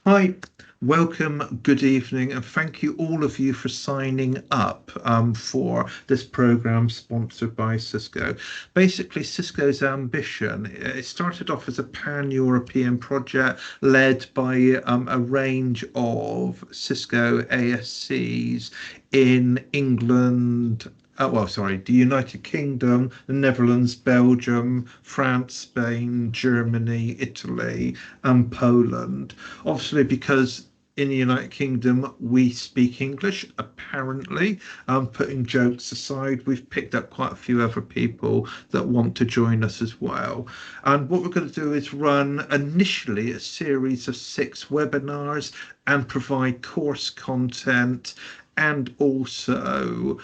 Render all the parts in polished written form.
Hi, welcome, good evening, and thank you all of you for signing up for this program sponsored by Cisco. Basically, Cisco's ambition, it started off as a pan-European project led by a range of Cisco ASCs in England, the United Kingdom, the Netherlands, Belgium, France, Spain, Germany, Italy, and Poland. Obviously, because in the United Kingdom we speak English, apparently. Putting jokes aside, we've picked up quite a few other people that want to join us as well. And what we're going to do is run initially a series of 6 webinars and provide course content and also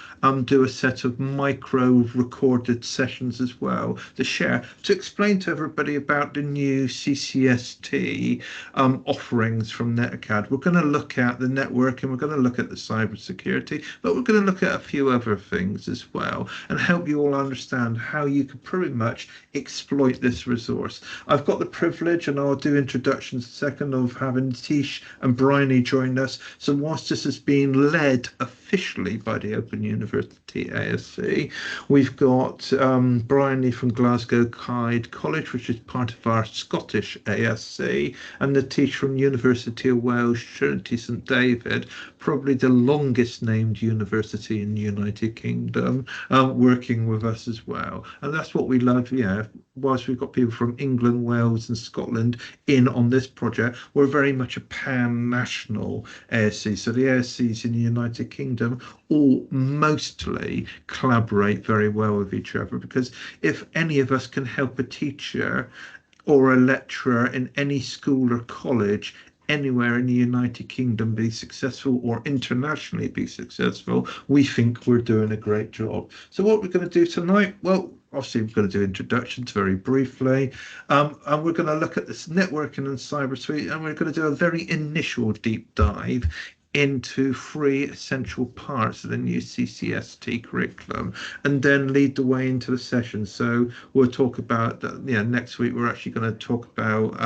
do a set of micro recorded sessions as well to share, to explain to everybody about the new CCST offerings from NetAcad. We're going to look at the networking, we're going to look at the cybersecurity, but we're going to look at a few other things as well and help you all understand how you can pretty much exploit this resource. I've got the privilege, and I'll do introductions in a second, of having Tish and Bryony join us. So whilst this has been led officially by the Open University ASC, we've got Bryony from Glasgow College, which is part of our Scottish ASC, and Natish from University of Wales, Trinity St David, probably the longest named university in the United Kingdom, working with us as well. And that's what we love. Whilst we've got people from England, Wales and Scotland in on this project, we're very much a pan-national ASC. So the ASCs in the United Kingdom all mostly collaborate very well with each other, because if any of us can help a teacher or a lecturer in any school or college anywhere in the United Kingdom be successful, or internationally be successful, we think we're doing a great job. So what we're going to do tonight, well, obviously we're going to do introductions very briefly, and we're going to look at this networking and cyber suite, and we're going to do a very initial deep dive into 3 essential parts of the new CCST curriculum, and then lead the way into the session. So we'll talk about next week we're actually going to talk about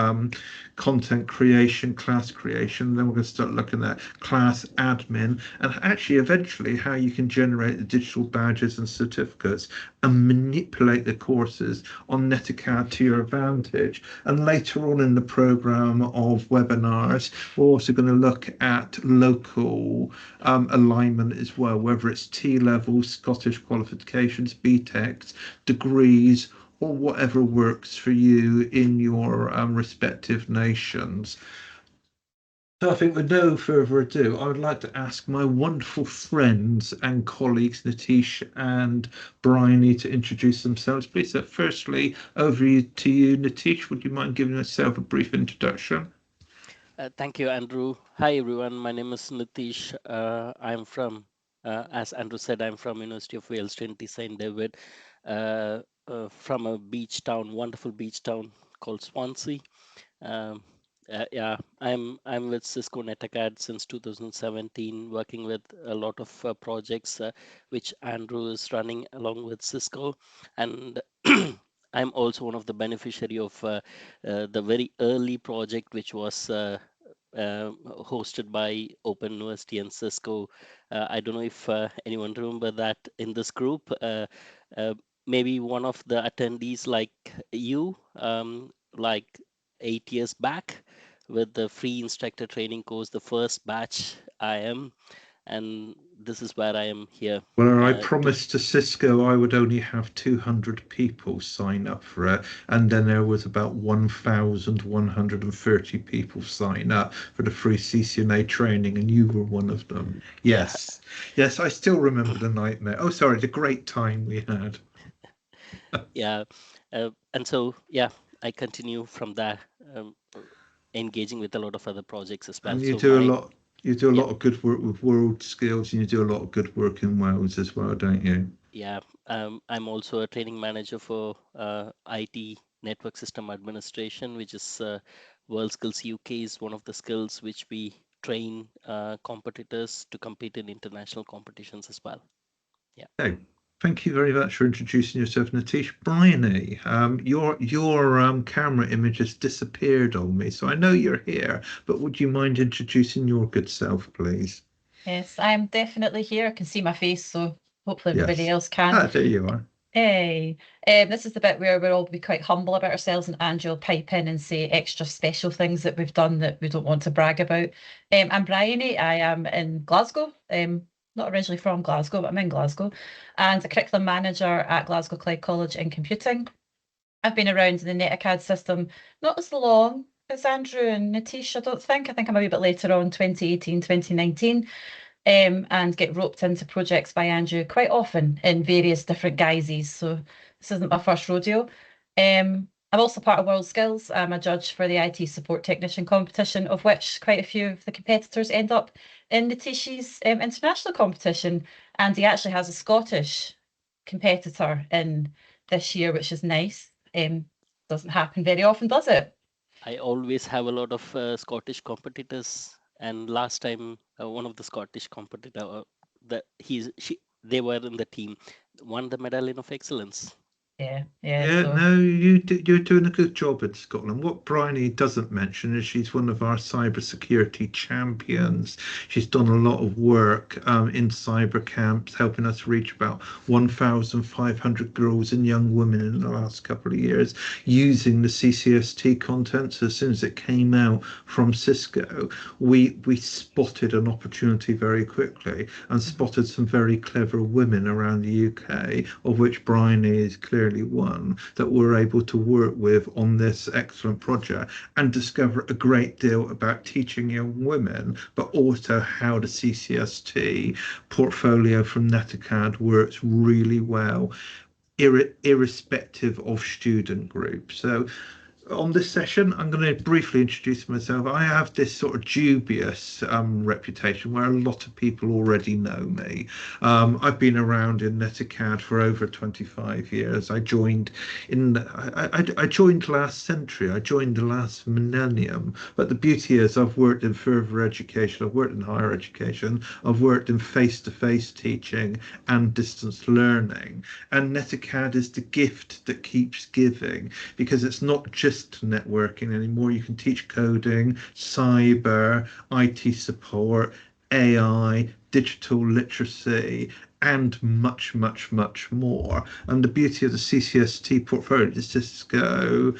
content creation, class creation. Then we're going to start looking at class admin, and actually eventually how you can generate the digital badges and certificates and manipulate the courses on NetAcad to your advantage. And later on in the program of webinars, we're also going to look at local alignment as well, whether it's T-level, Scottish qualifications, BTECs, degrees, or whatever works for you in your respective nations. So I think with no further ado, I would like to ask my wonderful friends and colleagues, Natish and Bryony, to introduce themselves, please. So firstly, over to you, Natish. Would you mind giving yourself a brief introduction? Thank you, Andrew. Hi, everyone. My name is Nitish. I'm from, as Andrew said, I'm from University of Wales, Trinity St. David, from a beach town, wonderful beach town called Swansea. Um, yeah, I'm with Cisco NetAcad since 2017, working with a lot of projects which Andrew is running along with Cisco, and I'm also one of the beneficiary of the very early project, which was hosted by Open University and Cisco. I don't know if anyone remember that in this group. Uh, Maybe one of the attendees, like you, like 8 years back, with the free instructor training course, the first batch I am, and this is where I am here. Well, I To promised to Cisco I would only have 200 people sign up for it, and then there was about 1,130 people sign up for the free CCNA training, and you were one of them. yeah, Yes, yes, I still remember the nightmare. Oh, sorry, the great time we had. yeah, and so yeah, I continue from there. Engaging with a lot of other projects as well. And you So do a my lot. You do a yeah, lot of good work with world skills, and you do a lot of good work in Wales as well, don't you? yeah, I'm also a training manager for IT network system administration, which is World Skills UK is one of the skills which we train competitors to compete in international competitions as well. Yeah. Okay. Thank you very much for introducing yourself, Natish. Bryony, your camera image has disappeared on me, so I know you're here, but would you mind introducing your good self, please? Yes, I'm definitely here. I can see my face, so hopefully everybody Yes. else can. Ah, there you are. Hey, this is the bit where we'll all be quite humble about ourselves, and Angie will pipe in and say extra special things that we've done that we don't want to brag about. I'm Bryony. I am in Glasgow. Not originally from Glasgow, but I'm in Glasgow, and a curriculum manager at Glasgow Clyde College in Computing. I've been around in the NetAcad system not as long as Andrew and Natish, I don't think. I think I'm a wee bit later on, 2018, 2019, and get roped into projects by Andrew quite often in various different guises. So this isn't my first rodeo. I'm also part of World Skills. I'm a judge for the IT support technician competition, of which quite a few of the competitors end up in Natish's international competition. And he actually has a Scottish competitor in this year, which is nice. Doesn't happen very often, does it? I always have a lot of Scottish competitors, and last time one of the Scottish competitor, they were in the team, won the Medallion of Excellence. Yeah. Yeah, So no, you're doing a good job in Scotland. What Bryony doesn't mention is she's one of our cybersecurity champions. She's done a lot of work in cyber camps, helping us reach about 1,500 girls and young women in the last couple of years using the CCST content. So as soon as it came out from Cisco, we spotted an opportunity very quickly and spotted some very clever women around the UK, of which Bryony is clearly one, that we're able to work with on this excellent project and discover a great deal about teaching young women, but also how the CCST portfolio from NetAcad works really well, irrespective of student group. So on this session, I'm going to briefly introduce myself. I have this sort of dubious reputation where a lot of people already know me. I've been around in NetAcad for over 25 years. I joined I joined last century. I joined the last millennium. But the beauty is I've worked in further education. I've worked in higher education. I've worked in face-to-face teaching and distance learning. And NetAcad is the gift that keeps giving, because it's not just networking anymore. You can teach coding, cyber, IT support, AI, digital literacy, and much, much, much more. And the beauty of the CCST portfolio, the Cisco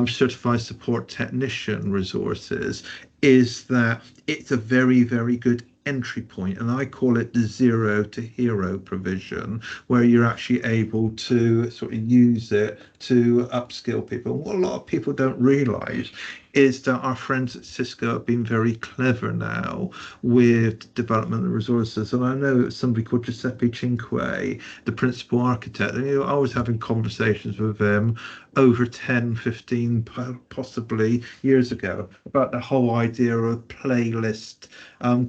Certified Support Technician resources, is that it's a very, very good entry point, and I call it the zero to hero provision, where you're actually able to sort of use it to upskill people. And what a lot of people don't realize is that our friends at Cisco have been very clever now with development of resources. And I know somebody called Giuseppe Cinque, the principal architect, and I was having conversations with him over 10, 15, possibly years ago about the whole idea of playlist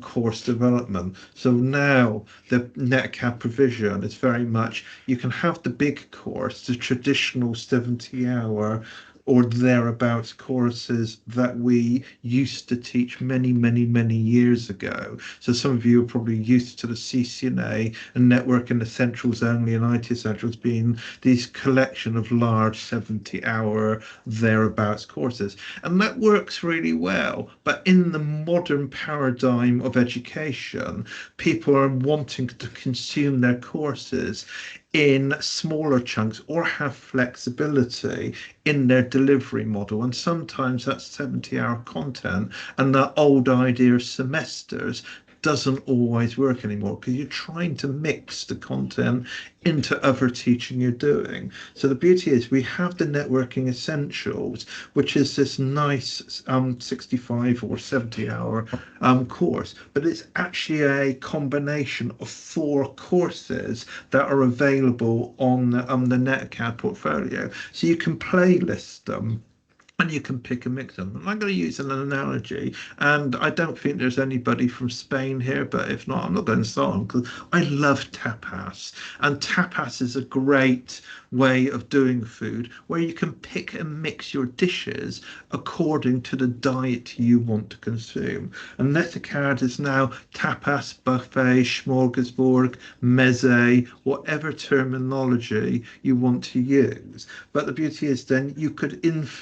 course development. So now the NetAcad provision is very much, you can have the big course, the traditional 70-hour or thereabouts courses that we used to teach many, many, many years ago. So some of you are probably used to the CCNA and Network and Essentials Only and IT Essentials being these collection of large 70-hour thereabouts courses. And that works really well. But in the modern paradigm of education, people are wanting to consume their courses in smaller chunks or have flexibility in their delivery model. And sometimes that 70-hour content and that old idea of semesters doesn't always work anymore, because you're trying to mix the content into other teaching you're doing. So the beauty is we have the networking essentials, which is this nice 65 or 70-hour course, but it's actually a combination of 4 courses that are available on the NetAcad portfolio. So you can playlist them and you can pick and mix them. And I'm going to use an analogy, and I don't think there's anybody from Spain here, but if not, I'm not going to start on, because I love tapas. And tapas is a great way of doing food where you can pick and mix your dishes according to the diet you want to consume. And NetAcad is now tapas, buffet, smorgasbord, meze, whatever terminology you want to use. But the beauty is then you could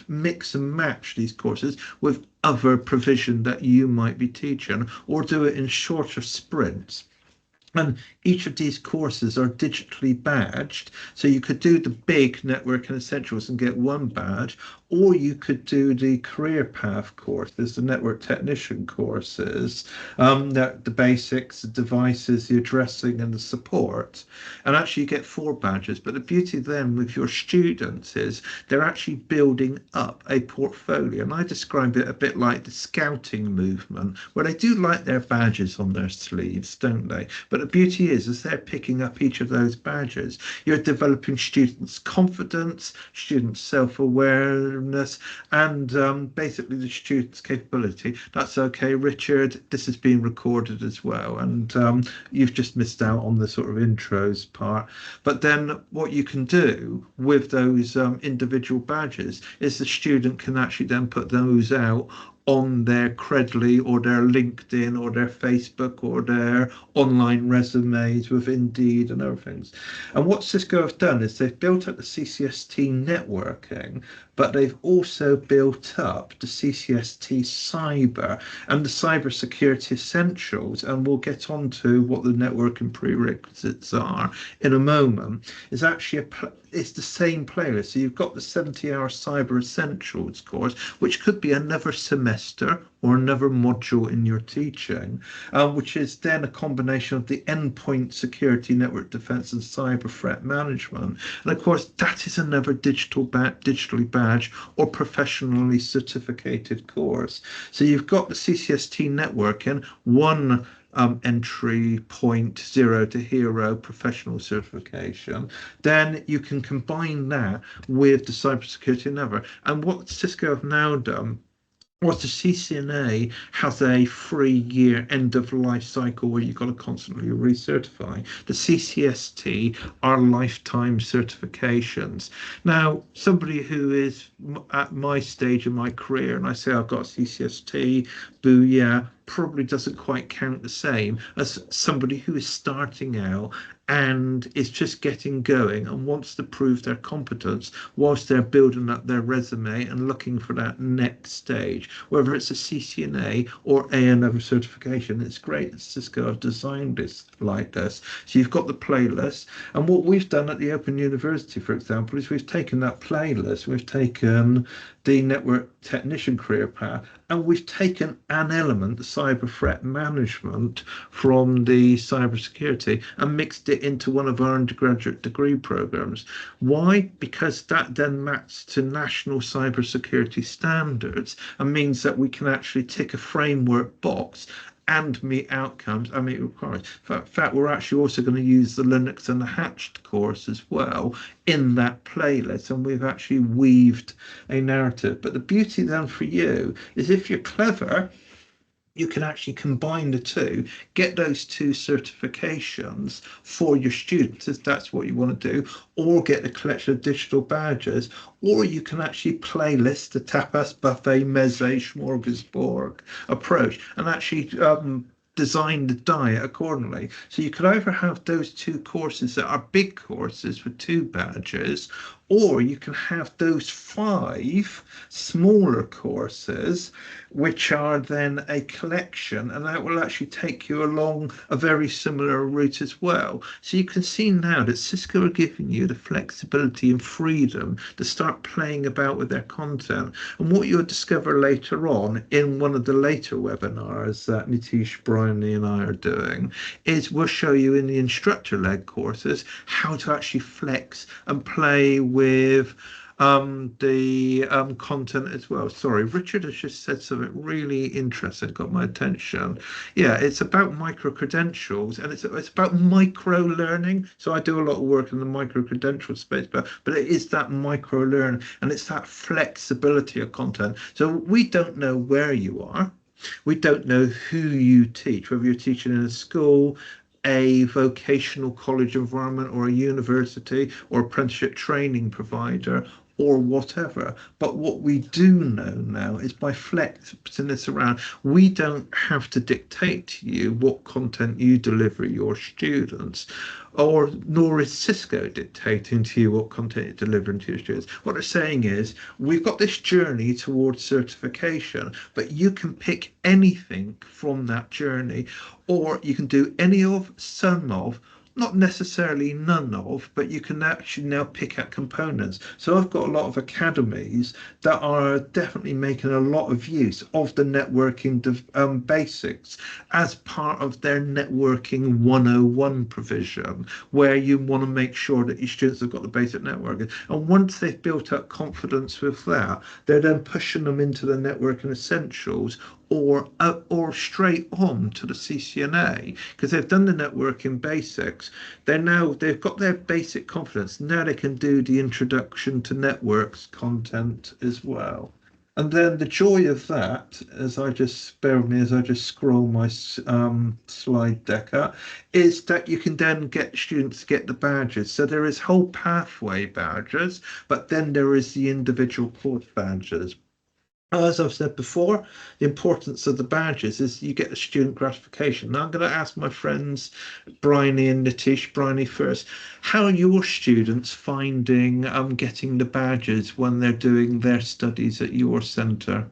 mix and match these courses with other provision that you might be teaching, or do it in shorter sprints. And each of these courses are digitally badged. So you could do the big network and essentials and get one badge, or you could do the career path courses, the network technician courses, the basics, the devices, the addressing and the support. And actually you get 4 badges. But the beauty then with your students is they're actually building up a portfolio. And I describe it a bit like the scouting movement, where they do like their badges on their sleeves, don't they? But the beauty is, as they're picking up each of those badges, you're developing students' confidence, students' self-awareness, and basically the student's capability. That's okay, Richard. This has been recorded as well, and you've just missed out on the sort of intros part. But then what you can do with those individual badges is the student can actually then put those out on their Credly or their LinkedIn or their Facebook or their online resumes with Indeed and other things. And what Cisco have done is they've built up the CCST networking, but they've also built up the CCST cyber and the cyber security essentials. And we'll get on to what the networking prerequisites are in a moment. Is actually it's the same playlist. So you've got the 70-hour cyber essentials course, which could be another semester or another module in your teaching, which is then a combination of the endpoint security, network defense, and cyber threat management. And of course, that is another digitally badged or professionally certificated course. So you've got the CCST networking, one entry point, 0 to hero professional certification. Then you can combine that with the cybersecurity and other. And what Cisco have now done was the CCNA has a 3-year end of life cycle where you've got to constantly recertify. The CCST are lifetime certifications. Now, somebody who is at my stage in my career and I say I've got a CCST, booyah, probably doesn't quite count the same as somebody who is starting out and is just getting going and wants to prove their competence whilst they're building up their resume and looking for that next stage, whether it's a CCNA or another certification. It's great that Cisco have designed this like this. So you've got the playlist, and what we've done at the Open University, for example, is we've taken that playlist, we've taken the network technician career path, and we've taken an element, the cyber threat management from the cybersecurity, and mixed it into one of our undergraduate degree programs. Why? Because that then maps to national cybersecurity standards and means that we can actually tick a framework box and meet outcomes and meet requirements. In fact, we're actually also going to use the Linux and the Hatched course as well in that playlist, and we've actually weaved a narrative. But the beauty then for you is if you're clever, you can actually combine the two, get those 2 certifications for your students if that's what you want to do, or get a collection of digital badges, or you can actually playlist the tapas, buffet, meze, smorgasbord approach and actually design the diet accordingly. So you could either have those 2 courses that are big courses with 2 badges, or you can have those 5 smaller courses, which are then a collection, and that will actually take you along a very similar route as well. So you can see now that Cisco are giving you the flexibility and freedom to start playing about with their content. And what you'll discover later on in one of the later webinars that Nitish, Bryony and I are doing is we'll show you in the instructor-led courses how to actually flex and play with the content as well. Sorry, Richard has just said something really interesting, got my attention. Yeah, it's about micro credentials and it's about micro learning. So I do a lot of work in the micro credential space, but it is that micro learn and it's that flexibility of content. So we don't know where you are. We don't know who you teach, whether you're teaching in a school, a vocational college environment, or a university, or apprenticeship training provider, or whatever. But what we do know now is by flexing this around, we don't have to dictate to you what content you deliver your students, or nor is Cisco dictating to you what content you're delivering to your students. What they're saying is, we've got this journey towards certification, but you can pick anything from that journey, or you can do any of, some of, not necessarily none of, but you can actually now pick out components. So I've got a lot of academies that are definitely making a lot of use of the networking basics as part of their networking 101 provision, where you want to make sure that your students have got the basic networking. And once they've built up confidence with that, they're then pushing them into the networking essentials, or straight on to the CCNA, because they've done the networking basics. They've got their basic confidence. Now they can do the introduction to networks content as well. And then the joy of that, as I just bear with me as I just scroll my slide deck up, is that you can then get students to get the badges. So there is whole pathway badges, but then there is the individual course badges. As I've said before, the importance of the badges is you get the student gratification. Now I'm going to ask my friends Bryony and Nitish. Bryony first. How are your students finding getting the badges when they're doing their studies at your centre?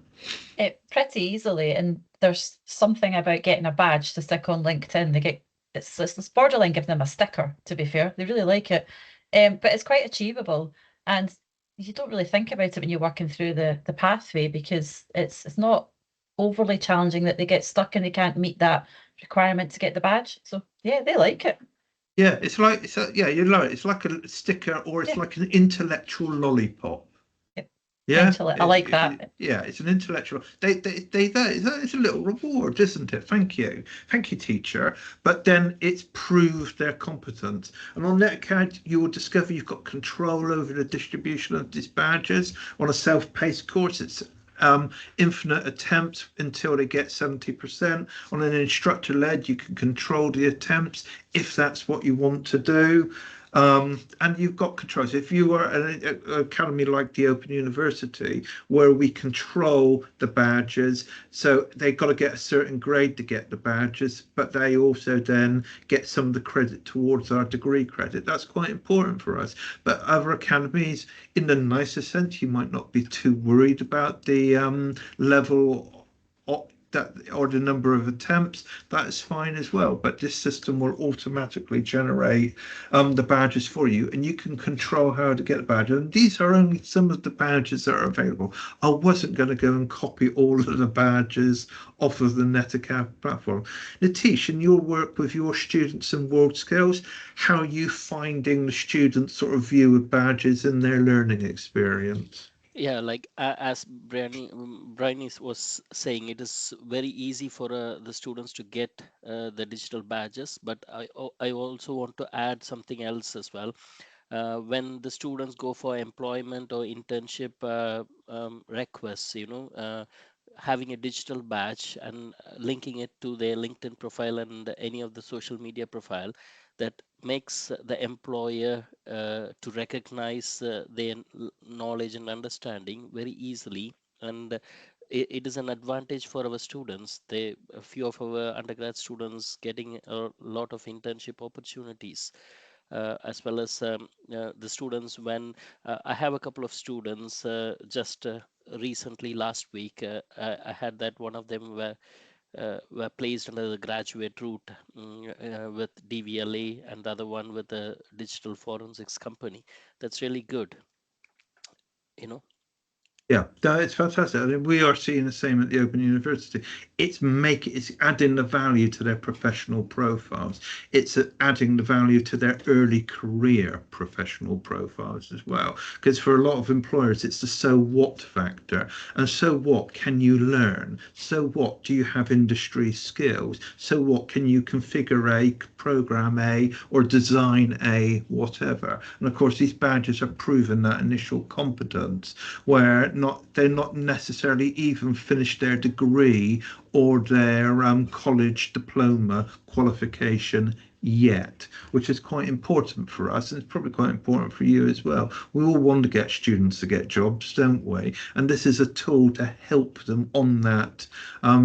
Pretty easily, and there's something about getting a badge to stick on LinkedIn. It's borderline giving them a sticker, to be fair. They really like it. But it's quite achievable, and you don't really think about it when you're working through the pathway, because it's not overly challenging that they get stuck and they can't meet that requirement to get the badge. So yeah, they like it. Yeah, yeah, you're right. It's like a sticker, or it's like an intellectual lollipop. Yeah, I like that. yeah, it's an intellectual. It's a little reward, isn't it? Thank you, teacher. But then it's proved their competence. And on NetAcad, you will discover you've got control over the distribution of these badges. On a self-paced course, it's infinite attempts until they get 70%. On an instructor-led, you can control the attempts if that's what you want to do. And you've got controls. If you are an academy like the Open University, where we control the badges, so they've got to get a certain grade to get the badges, but they also then get some of the credit towards our degree credit. That's quite important for us. But other academies, in the nicer sense, you might not be too worried about the level or the number of attempts. That is fine as well, but this system will automatically generate the badges for you, and you can control how to get the badges. And these are only some of the badges that are available. I wasn't going to go and copy all of the badges off of the NetAcad platform. Nitish, in your work with your students and world skills, how are you finding the students' sort of view of badges in their learning experience? Yeah, like as Brian was saying, it is very easy for the students to get the digital badges. But I also want to add something else as well. When the students go for employment or internship requests, having a digital badge and linking it to their LinkedIn profile and any of the social media profile, that makes the employer to recognize their knowledge and understanding very easily. And it is an advantage for our students. A few of our undergrad students getting a lot of internship opportunities, as well as the students. When I have a couple of students just recently last week, I had that one of them were placed under the graduate route with DVLA, and the other one with a digital forensics company. That's really good, you know. Yeah, no, it's fantastic. I mean, we are seeing the same at the Open University. It's adding the value to their professional profiles. It's adding the value to their early career professional profiles as well. Because for a lot of employers, it's the so what factor. And so what can you learn? So what do you have industry skills? So what can you configure a program a or design a whatever? And of course, these badges are proving that initial competence where they're not necessarily even finished their degree or their college diploma qualification yet, which is quite important for us, and it's probably quite important for you as well. We all want to get students to get jobs, don't we? And this is a tool to help them on that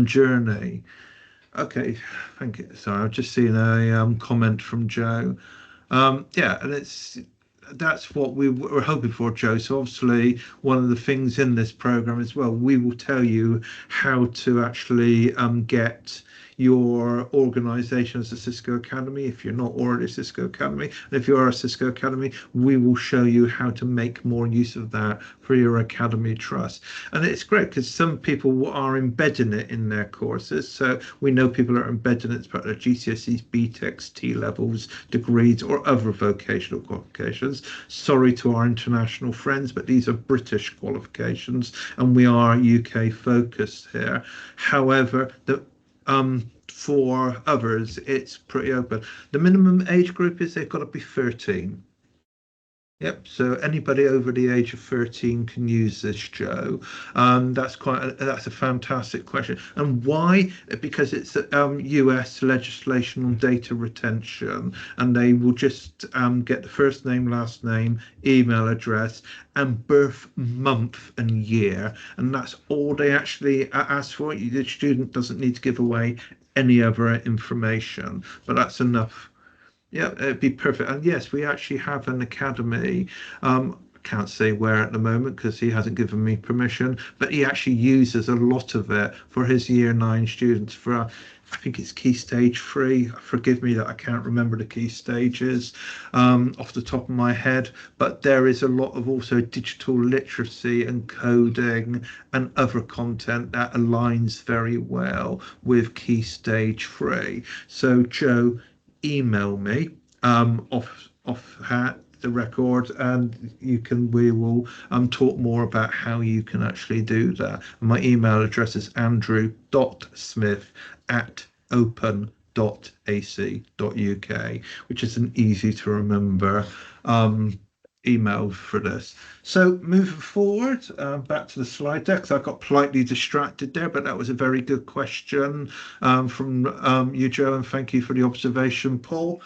journey. Okay, thank you. Sorry, I've just seen a comment from Joe. Yeah, and that's what we were hoping for, Joe. So obviously, one of the things in this program as well, we will tell you how to actually get your organization as a Cisco Academy if you're not already a Cisco Academy. And if you are a Cisco Academy, we will show you how to make more use of that for your Academy Trust. And it's great because some people are embedding it in their courses. So we know people are embedding it as part of their GCSEs, BTECs, T-levels, degrees, or other vocational qualifications. Sorry to our international friends, but these are British qualifications and we are UK focused here. However, for others, it's pretty open. The minimum age group is they've got to be 13. Yep, so anybody over the age of 13 can use this, Joe. That's a fantastic question. And why? Because it's US legislation on data retention, and they will just get the first name, last name, email address, and birth month and year, and that's all they actually ask for. The student doesn't need to give away any other information, but that's enough. Yeah, it'd be perfect. And yes, we actually have an academy. Can't say where at the moment because he hasn't given me permission, but he actually uses a lot of it for his year 9 students for, I think it's key stage 3. Forgive me that I can't remember the key stages off the top of my head, but there is a lot of also digital literacy and coding and other content that aligns very well with key stage 3. So Joe, email me off the record, and we will talk more about how you can actually do that. And my email address is andrew.smith@open.ac.uk, which is an easy to remember email for this. So moving forward, back to the slide deck. So I got politely distracted there, but that was a very good question from you, Joe, and thank you for the observation, Paul.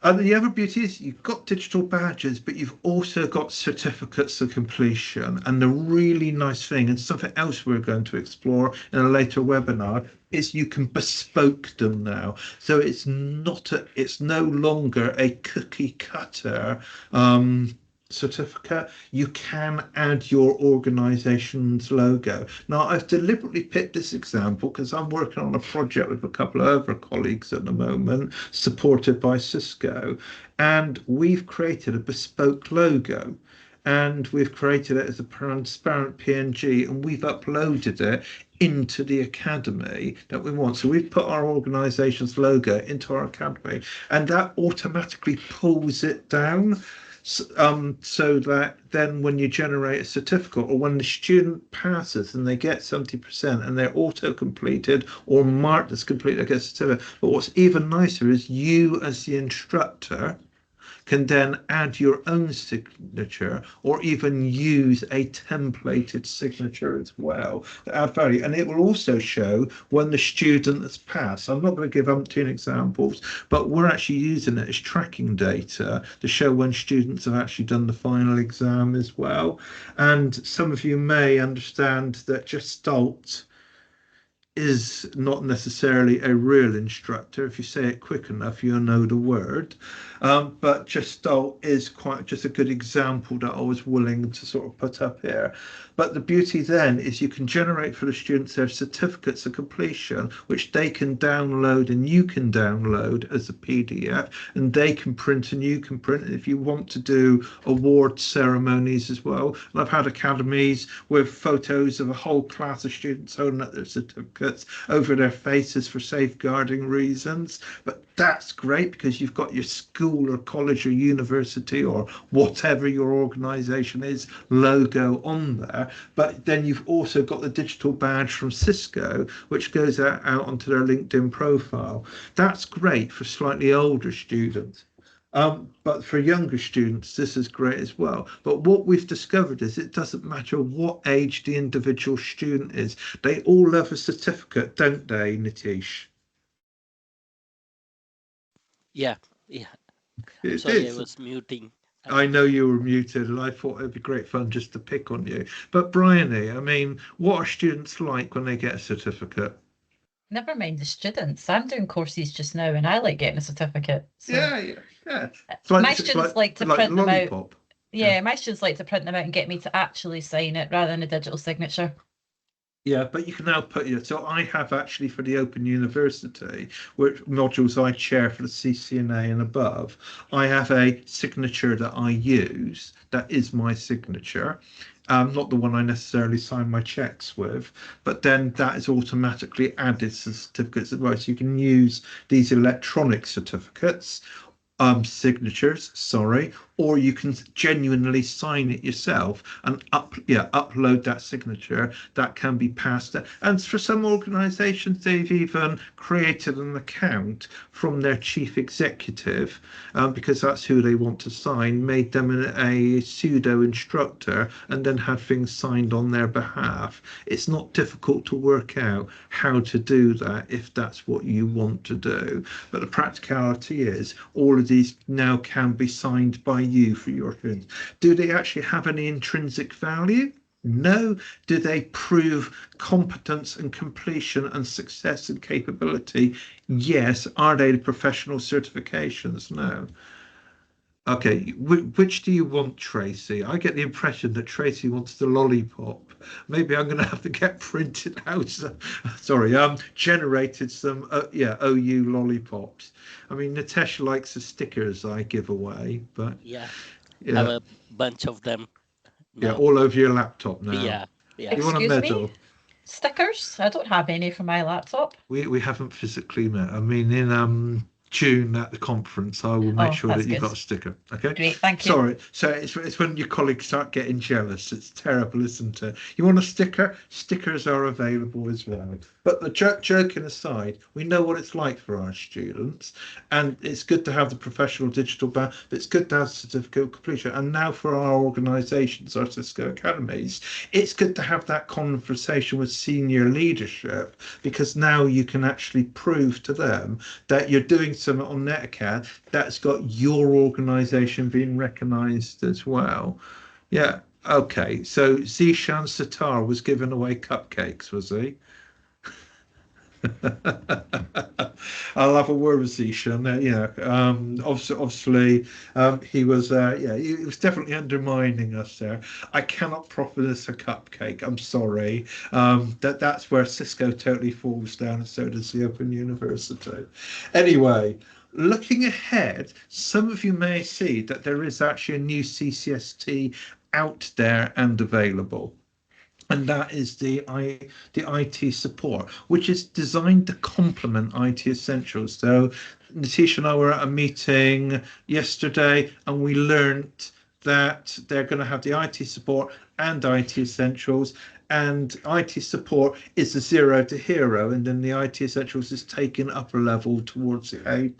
And the other beauty is you've got digital badges, but you've also got certificates of completion. And the really nice thing, and something else we're going to explore in a later webinar, is you can bespoke them now. So it's no longer a cookie cutter certificate. You can add your organization's logo. Now, I've deliberately picked this example because I'm working on a project with a couple of other colleagues at the moment, supported by Cisco, and we've created a bespoke logo. And we've created it as a transparent PNG, and we've uploaded it into the academy that we want. So we've put our organization's logo into our academy, and that automatically pulls it down. So that then when you generate a certificate or when the student passes and they get 70% and they're auto completed or marked as complete, they get a certificate. But what's even nicer is you as the instructor can then add your own signature or even use a templated signature as well to add value. And it will also show when the student has passed. I'm not going to give umpteen examples, but we're actually using it as tracking data to show when students have actually done the final exam as well. And some of you may understand that Gestalt is not necessarily a real instructor. If you say it quick enough, you'll know the word. But Gestalt is quite just a good example that I was willing to sort of put up here. But the beauty then is you can generate for the students their certificates of completion, which they can download and you can download as a PDF, and they can print and you can print. If you want to do award ceremonies as well, and I've had academies with photos of a whole class of students holding up their certificates over their faces for safeguarding reasons. But that's great because you've got your school or college or university or whatever your organization is logo on there. But then you've also got the digital badge from Cisco, which goes out onto their LinkedIn profile. That's great for slightly older students. But for younger students, this is great as well. But what we've discovered is it doesn't matter what age the individual student is. They all have a certificate, don't they, Nitish? Yeah, yeah. It Sorry, I is. was muting. I know you were muted, and I thought it'd be great fun just to pick on you. But Bryony, I mean, what are students like when they get a certificate? Never mind the students. I'm doing courses just now and I like getting a certificate. So Yeah. my students like to print them out. Lollipop. Yeah, my students like to print them out and get me to actually sign it rather than a digital signature. Yeah, but you can now put your, so I have actually for the Open University, which modules I chair for the CCNA and above, I have a signature that I use that is my signature. Not the one I necessarily sign my checks with, but then that is automatically added to certificates as well. So you can use these electronic certificates, signatures, sorry, or you can genuinely sign it yourself and upload that signature. That can be passed. And for some organizations, they've even created an account from their chief executive, because that's who they want to sign, made them a pseudo instructor and then have things signed on their behalf. It's not difficult to work out how to do that if that's what you want to do. But the practicality is all of these now can be signed by you for your students. Do they actually have any intrinsic value? No. Do they prove competence and completion and success and capability? Yes. Are they professional certifications? No. Okay, which do you want, Tracy? I get the impression that Tracy wants the lollipop. Maybe I'm going to have to get printed out. Generated some, OU lollipops. I mean, Natesh likes the stickers I give away, but I have a bunch of them. Yeah, all over your laptop now. Yeah. You want a medal? Me? Stickers? I don't have any for my laptop. We haven't physically met. I mean, in June at the conference, I will make sure that you've got a sticker. Okay. Great, thank you. Sorry. So it's when your colleagues start getting jealous. It's terrible, isn't it? You want a sticker? Stickers are available as well. But the joking aside, we know what it's like for our students, and it's good to have the professional digital badge, but it's good to have certificate of completion. And now for our organisations, our Cisco academies, it's good to have that conversation with senior leadership, because now you can actually prove to them that you're doing something on NetAcad that's got your organisation being recognised as well. Yeah. Okay. So Zishan Sitar was giving away cupcakes, was he? I'll have a word with Zishan. Obviously, he was he was definitely undermining us there. I cannot proffer this a cupcake. I'm sorry. That's where Cisco totally falls down, and so does the Open University. Anyway, looking ahead, some of you may see that there is actually a new CCST out there and available. And that is the IT support, which is designed to complement IT Essentials. So Natish and I were at a meeting yesterday, and we learned that they're going to have the IT support and IT Essentials. And IT support is the 0 to hero, and then the IT Essentials is taken upper level towards the A+.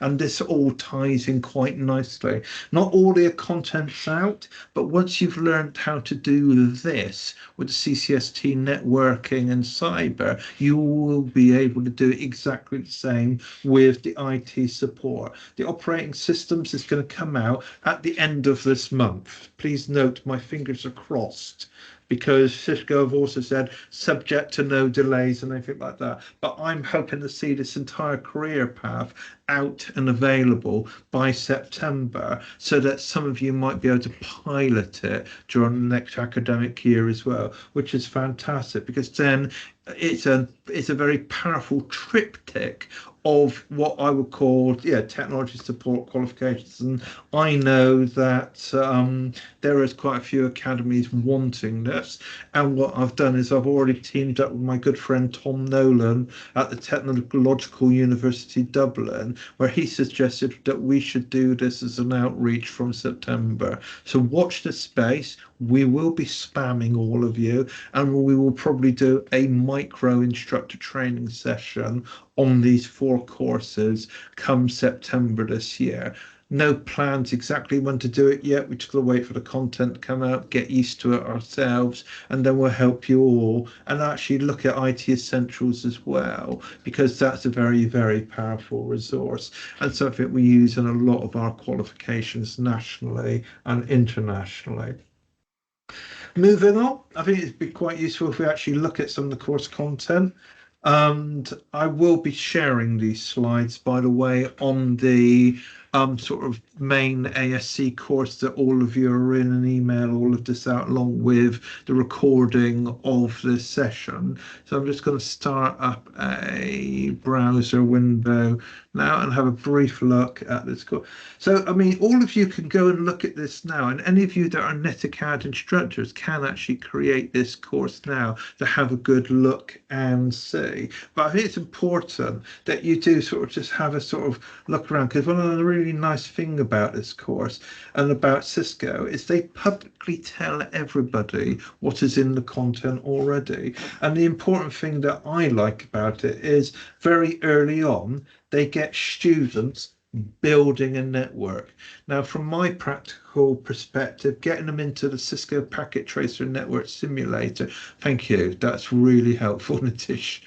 And this all ties in quite nicely. Not all the content's out, but once you've learned how to do this with the CCST networking and cyber, you will be able to do exactly the same with the IT support. The operating systems is going to come out at the end of this month. Please note, my fingers are crossed because Cisco have also said subject to no delays and everything like that. But I'm hoping to see this entire career path out and available by September, so that some of you might be able to pilot it during the next academic year as well, which is fantastic, because then it's a very powerful triptych of what I would call technology support qualifications. And I know that there is quite a few academies wanting this, and what I've done is I've already teamed up with my good friend Tom Nolan at the Technological University Dublin, where he suggested that we should do this as an outreach from September. So watch this space. We will be spamming all of you, and we will probably do a micro instructor training session on these 4 courses come September this year. No plans exactly when to do it yet. We're just going to wait for the content to come out, get used to it ourselves, and then we'll help you all and actually look at IT Essentials as well, because that's a very, very powerful resource and something we use in a lot of our qualifications nationally and internationally. Moving on, I think it'd be quite useful if we actually look at some of the course content. And I will be sharing these slides, by the way, on the sort of main ASC course that all of you are in, and email all of this out along with the recording of this session. So I'm just going to start up a browser window now and have a brief look at this course. So, I mean, all of you can go and look at this now, and any of you that are NetAcad instructors can actually create this course now to have a good look and see. But I think it's important that you do sort of just have a sort of look around, because one of the really nice thing about this course and about Cisco is they publicly tell everybody what is in the content already. And the important thing that I like about it is very early on, they get students building a network. Now, from my practical perspective, getting them into the Cisco Packet Tracer Network Simulator, thank you, that's really helpful, Nitish.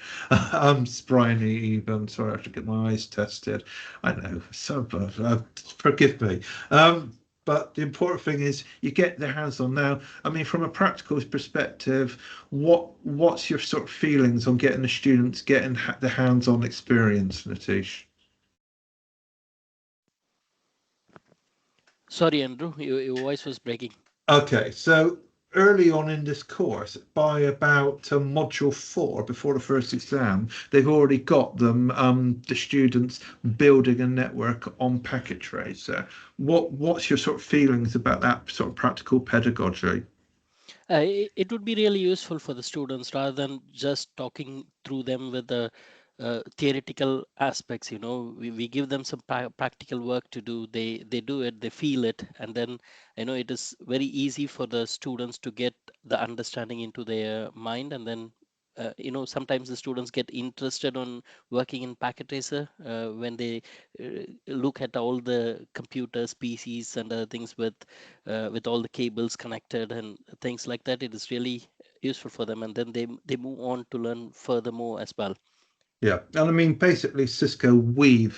Bryony even, sorry, I have to get my eyes tested. I know, so forgive me. But the important thing is you get their hands on. Now, I mean, from a practical perspective, what's your sort of feelings on getting the students getting the hands-on experience, Nitish? Sorry, Andrew, your voice was breaking. Okay, so early on in this course, by about module 4, before the first exam, they've already got them, the students building a network on Packet Tracer. What's your sort of feelings about that sort of practical pedagogy? It would be really useful for the students rather than just talking through them with the theoretical aspects. You know, we give them some practical work to do. They do it, they feel it, and then it is very easy for the students to get the understanding into their mind. And then sometimes the students get interested on working in Packet Tracer when they look at all the computers, PCs, and other things with all the cables connected and things like that. It is really useful for them, and then they move on to learn furthermore as well. Yeah, and I mean, basically, Cisco weave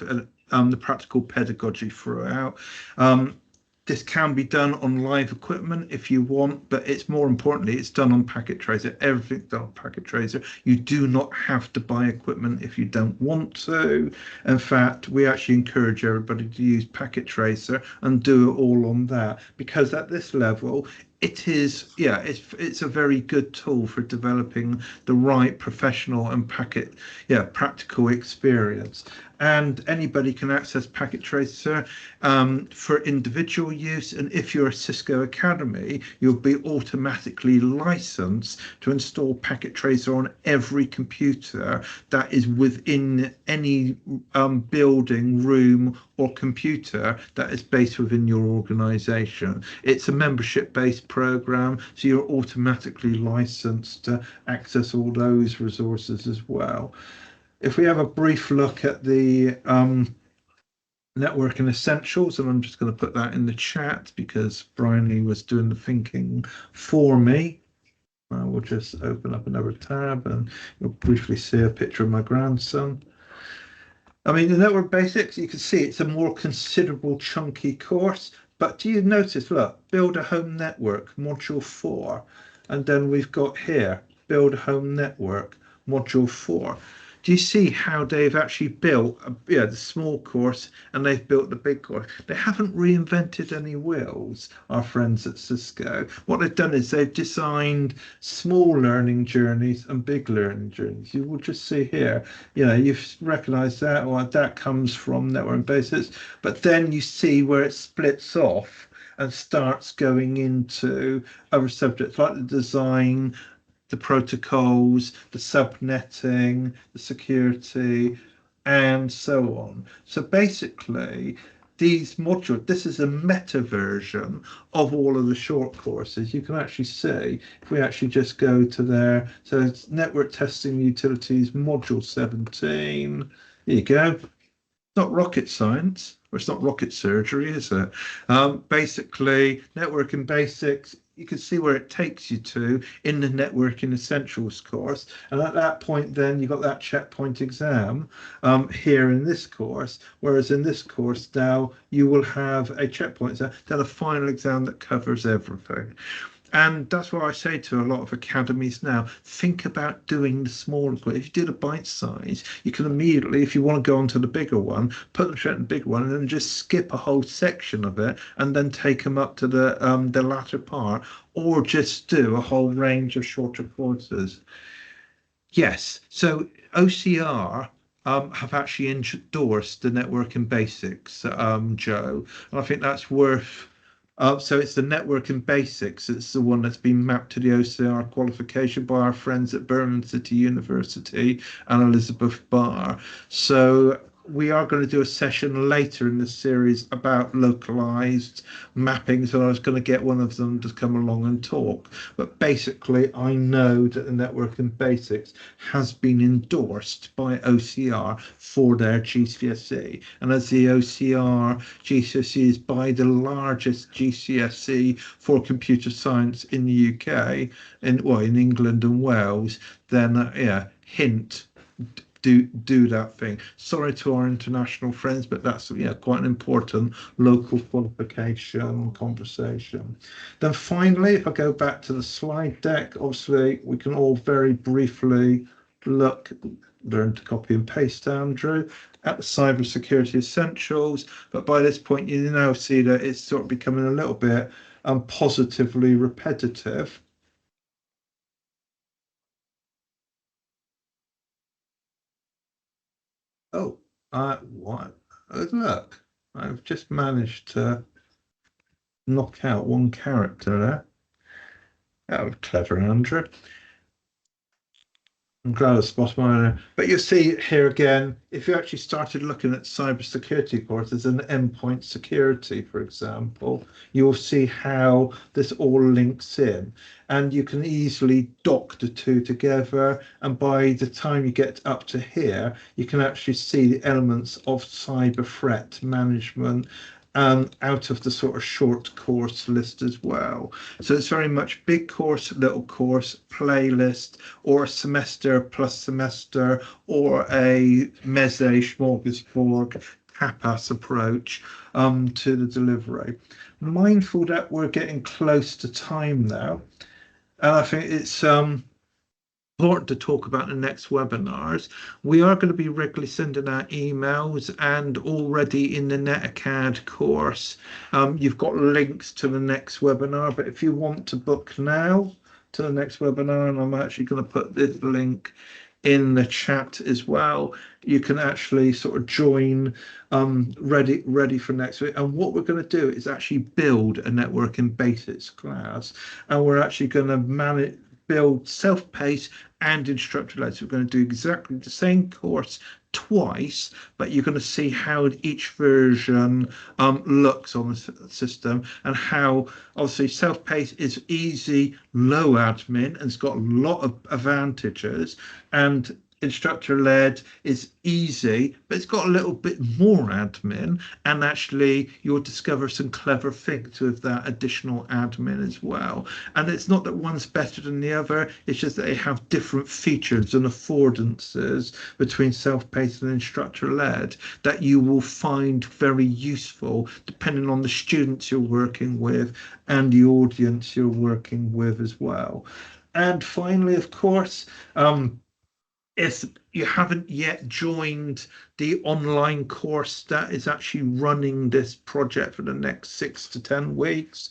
the practical pedagogy throughout. This can be done on live equipment if you want, but it's more importantly, it's done on Packet Tracer. Everything's done on Packet Tracer. You do not have to buy equipment if you don't want to. In fact, we actually encourage everybody to use Packet Tracer and do it all on that, because at this level, it is, yeah, it's a very good tool for developing the right professional and practical experience. And anybody can access Packet Tracer for individual use. And if you're a Cisco Academy, you'll be automatically licensed to install Packet Tracer on every computer that is within any building, room, or computer that is based within your organization. It's a membership-based program, so you're automatically licensed to access all those resources as well. If we have a brief look at the networking essentials, and I'm just going to put that in the chat because Bryony was doing the thinking for me. We'll just open up another tab and you'll briefly see a picture of my grandson. I mean, the network basics, you can see it's a more considerable chunky course, but do you notice, look, build a home network, module 4. And then we've got here, build a home network, module 4. Do you see how they've actually built the small course and they've built the big course? They haven't reinvented any wheels, our friends at Cisco. What they've done is they've designed small learning journeys and big learning journeys. You will just see here, you've recognized that, or that comes from network basics, but then you see where it splits off and starts going into other subjects like the design, the protocols, the subnetting, the security, and so on. So basically, these modules, this is a meta version of all of the short courses. You can actually see, if we actually just go to there, so it's network testing utilities, module 17. There you go. Not rocket science, or it's not rocket surgery, is it? Basically, networking basics, you can see where it takes you to in the networking essentials course. And at that point, then you've got that checkpoint exam here in this course, whereas in this course now you will have a checkpoint exam, then a final exam that covers everything. And that's why I say to a lot of academies now, think about doing the smaller course. If you do the bite size, you can immediately, if you want to go on to the bigger one, put them straight in the big one and then just skip a whole section of it and then take them up to the latter part, or just do a whole range of shorter courses. Yes, so OCR have actually endorsed the networking basics, Joe, and I think that's worth. So it's the networking basics. It's the one that's been mapped to the OCR qualification by our friends at Birmingham City University and Elizabeth Barr. So we are going to do a session later in this series about localized mapping. So I was going to get one of them to come along and talk. But basically, I know that the networking basics has been endorsed by OCR for their GCSE. And as the OCR GCSE is by the largest GCSE for computer science in the UK, in England and Wales, then hint. Do that thing. Sorry to our international friends, but that's quite an important local qualification conversation. Then finally, if I go back to the slide deck, obviously we can all very briefly learn to copy and paste, Andrew, at the cybersecurity essentials. But by this point, you now see that it's sort of becoming a little bit positively repetitive. Oh, what? Look, I've just managed to knock out one character there. That was clever, Andrew. I'm glad I spotted mine. But you see here again, if you actually started looking at cybersecurity courses and endpoint security, for example, you'll see how this all links in. And you can easily dock the two together. And by the time you get up to here, you can actually see the elements of cyber threat management out of the sort of short course list as well. So it's very much big course, little course, playlist, or a semester plus semester, or a meze smorgasbord tapas approach to the delivery. Mindful that we're getting close to time now, and I think it's important to talk about the next webinars. We are going to be regularly sending out emails, and already in the NetAcad course, you've got links to the next webinar. But if you want to book now to the next webinar, and I'm actually going to put this link in the chat as well, you can actually sort of join ready for next week. And what we're going to do is actually build a networking basics class, and we're actually going to build self-paced and instructor-led. So we're going to do exactly the same course twice, but you're going to see how each version looks on the system, and how obviously self-paced is easy, low admin, and it's got a lot of advantages, and instructor-led is easy, but it's got a little bit more admin, and actually you'll discover some clever things with that additional admin as well. And it's not that one's better than the other, it's just that they have different features and affordances between self-paced and instructor-led that you will find very useful depending on the students you're working with and the audience you're working with as well. And finally, of course, if you haven't yet joined the online course that is actually running this project for the next 6 to 10 weeks,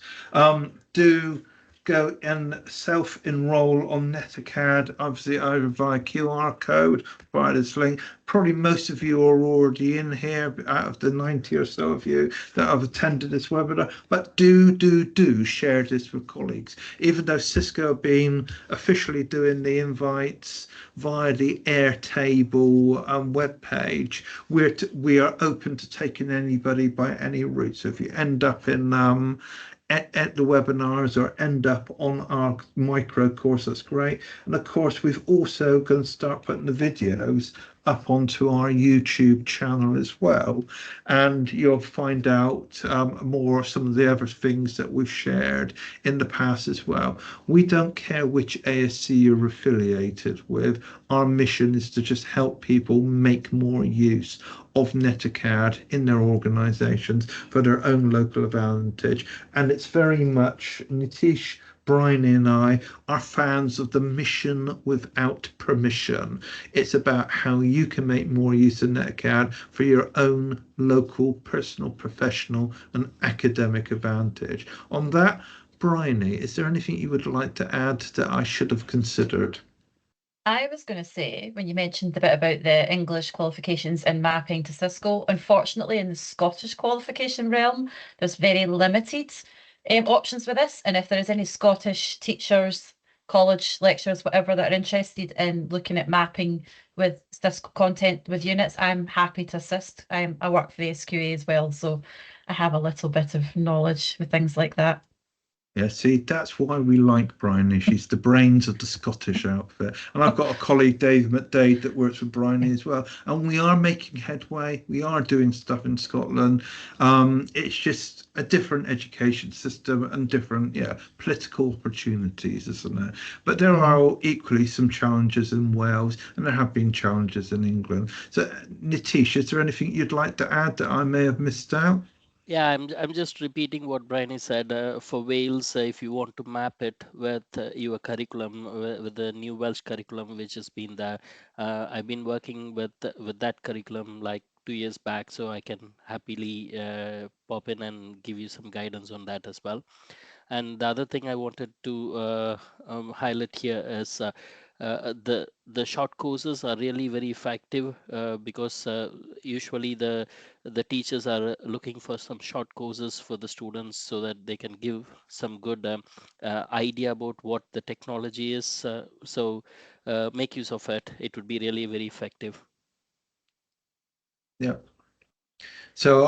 do go and self-enroll on NetAcad, obviously either via QR code, via this link. Probably most of you are already in here out of the 90 or so of you that have attended this webinar, but do share this with colleagues. Even though Cisco have been officially doing the invites via the Airtable web page, we are open to taking anybody by any route. So if you end up in at the webinars or end up on our micro course, that's great. And of course, we've also going to start putting the videos up onto our YouTube channel as well, and you'll find out more of some of the other things that we've shared in the past as well. We don't care which ASC you're affiliated with. Our mission is to just help people make more use of NetAcad in their organizations for their own local advantage. And it's very much Nitish, Brian and I are fans of the mission without permission. It's about how you can make more use of NetAcad for your own local, personal, professional and academic advantage. On that, Bryony, is there anything you would like to add that I should have considered? I was going to say, when you mentioned the bit about the English qualifications and mapping to Cisco, unfortunately in the Scottish qualification realm, there's very limited options with this. And if there is any Scottish teachers, college lecturers, whatever, that are interested in looking at mapping with Cisco content with units, I'm happy to assist. I work for the SQA as well, so I have a little bit of knowledge with things like that. Yeah, see, that's why we like Bryony. She's the brains of the Scottish outfit. And I've got a colleague, Dave McDade, that works with Bryony as well. And we are making headway. We are doing stuff in Scotland. It's just a different education system and different, political opportunities, isn't it? But there are equally some challenges in Wales, and there have been challenges in England. So, Nitish, is there anything you'd like to add that I may have missed out? Yeah, I'm just repeating what Brian said. For Wales, if you want to map it with your curriculum, with the new Welsh curriculum, which has been there, I've been working with that curriculum like 2 years back, so I can happily pop in and give you some guidance on that as well. And the other thing I wanted to highlight here is the short courses are really very effective because usually the teachers are looking for some short courses for the students so that they can give some good idea about what the technology is. So make use of it. It would be really very effective. Yeah. So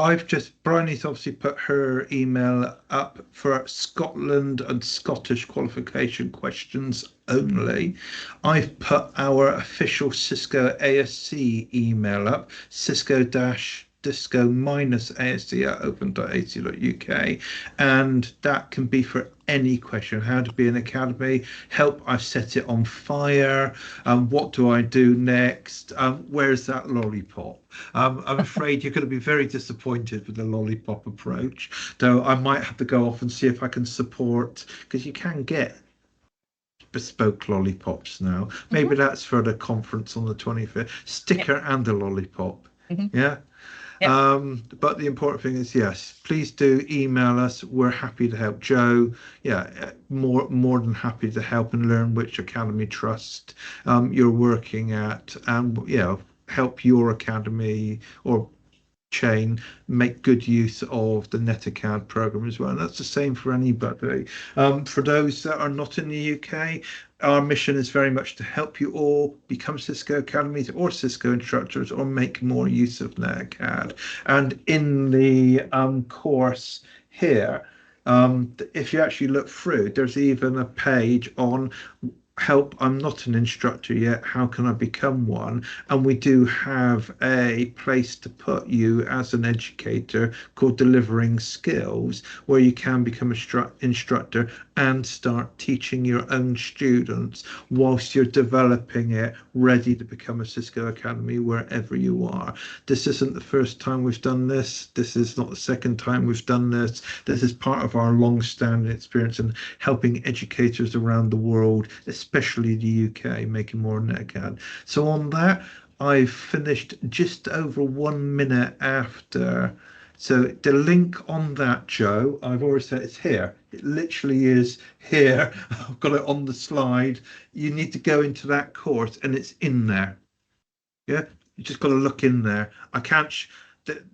Bryony's obviously put her email up for Scotland and Scottish qualification questions only. I've put our official Cisco ASC email up, cisco-disco-asc@open.ac.uk, and that can be for any question. How to be an academy, help, I've set it on fire, what do I do next, where's that lollipop? I'm afraid you're going to be very disappointed with the lollipop approach, though I might have to go off and see if I can support, because you can get bespoke lollipops now. Maybe that's for the conference on the 25th. Sticker and a lollipop. Yeah. But the important thing is, yes, please do email us. We're happy to help. Joe, more than happy to help and learn which academy trust you're working at, and help your academy or chain make good use of the NetAcad program as well. And that's the same for anybody. For those that are not in the UK, our mission is very much to help you all become Cisco academies or Cisco instructors or make more use of NetAcad. And in the course here, if you actually look through, there's even a page on help, I'm not an instructor yet, how can I become one? And we do have a place to put you as an educator called Delivering Skills, where you can become an instructor and start teaching your own students whilst you're developing it, ready to become a Cisco Academy wherever you are. This isn't the first time we've done this. This is not the second time we've done this. This is part of our long-standing experience in helping educators around the world, especially the UK, making more NetAcad. So on that, I've finished just over 1 minute after. So the link on that, Joe, I've already said it's here. It literally is here. I've got it on the slide. You need to go into that course and it's in there. Yeah, you just got to look in there. I can't.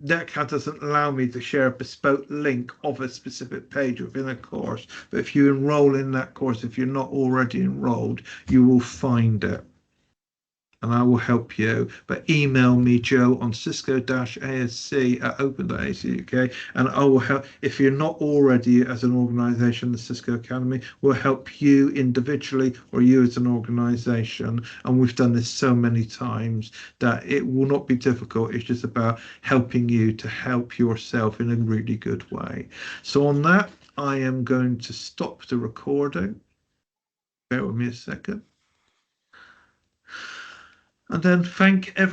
NetAcad doesn't allow me to share a bespoke link of a specific page within a course. But if you enroll in that course, if you're not already enrolled, you will find it. And I will help you. But email me, Joe, on cisco-asc@open.ac.uk, and I will help. If you're not already as an organisation, the Cisco Academy will help you individually or you as an organisation. And we've done this so many times that it will not be difficult. It's just about helping you to help yourself in a really good way. So on that, I am going to stop the recording. Bear with me a second. And then thank everyone.